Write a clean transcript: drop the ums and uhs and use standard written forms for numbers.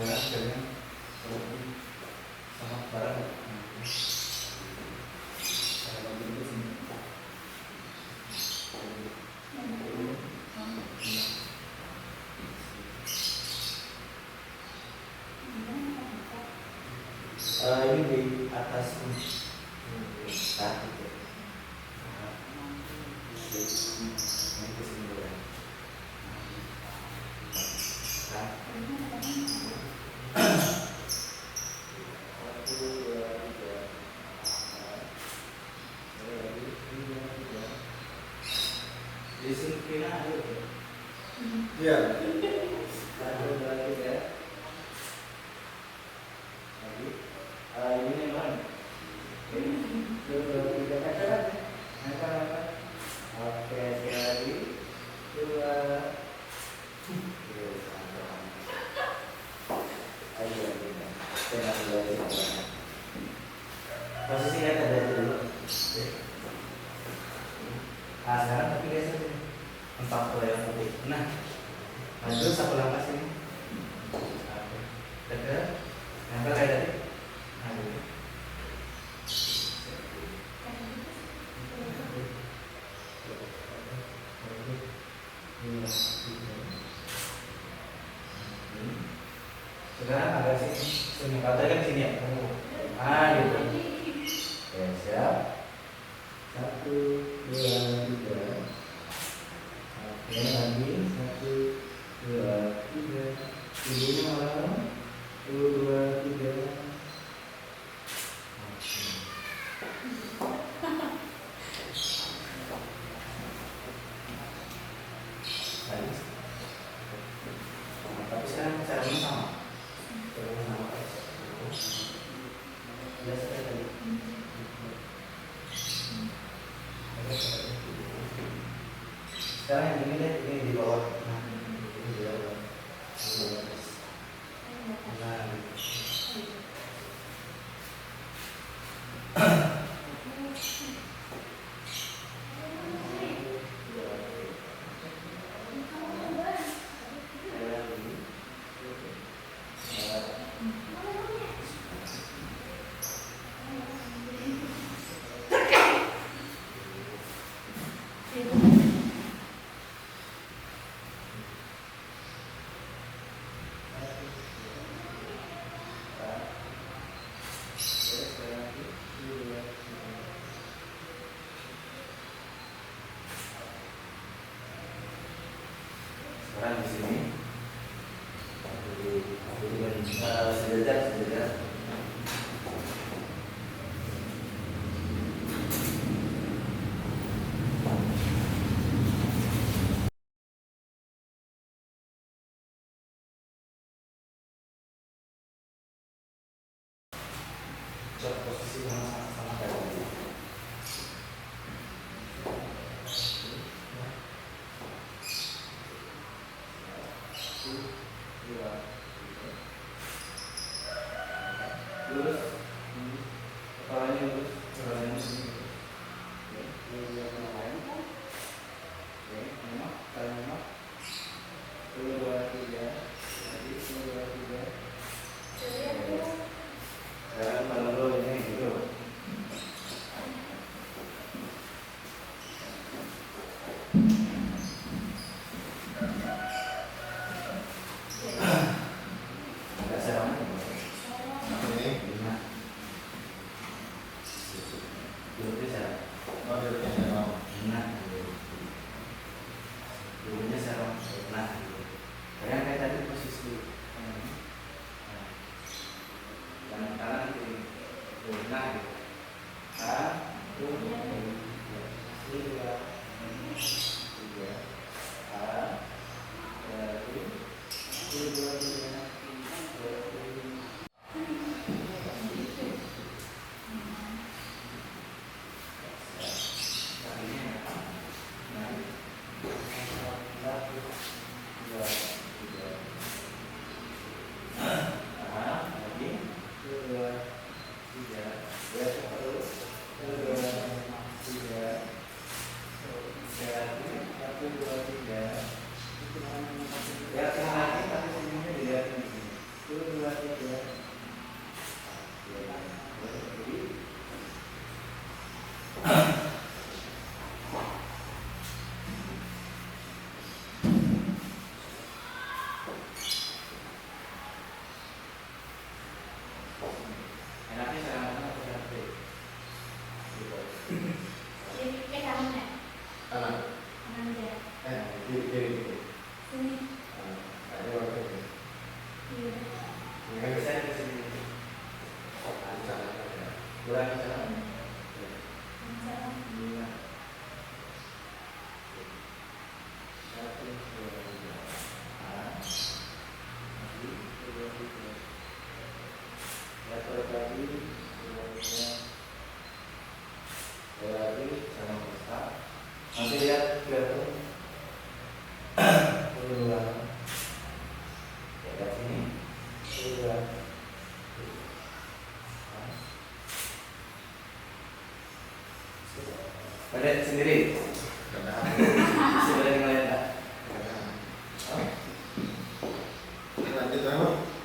Sekarang sama barang. Ini di atas kaki. Di sini kira ada. Iya. Ada lagi ya. Lagi. Ini yang mana? Tiga kata. Oke, sekali lagi. Dua. Ayo. Posisi kata dari dulu. Sekarang tapi guys, 40 yang putih. Nah, maju satu langkah sini. Dekat. Nempel kayak tadi. Sekarang agak sini. Kata kan sini ya. Gitu. Oke, siap. 1, 2, 3. Oke, lagi 1, 2, 3. Ibunya malam. 1, 2, 3. Tapi sekarang caranya sama. Biasa tadi. Sekarang yang ini deh, ini di bawah. Ini di bawah. Sekarang di sini sejajar. Cek posisi sama kayak tadi. Lurus, kepalanya lurus, kepalanya sini. Kalian 2, 3, lagi 2, 3. dua, tiga. Ya, lagi tapi sebenarnya dilihatin di sini. 1, 2, 3. Enaknya sekarang atau sekarang break? Kanan ya? Kanan. Kanan aja. Kiri. Sini. Ada orang ini. Iya. Nggak bisa ke sini. Di sana ada. Kurang ke sana. Kanan. Iya. 1, 2, 3. Lagi, 2, 3. Letter lagi, 2, 3. Lagi sama besar. Nanti lihat kelihatan. Dua. Ya sini. 2. Pada sendiri. Kanan. Sudah ngeliat tak? Lanjut, Bang.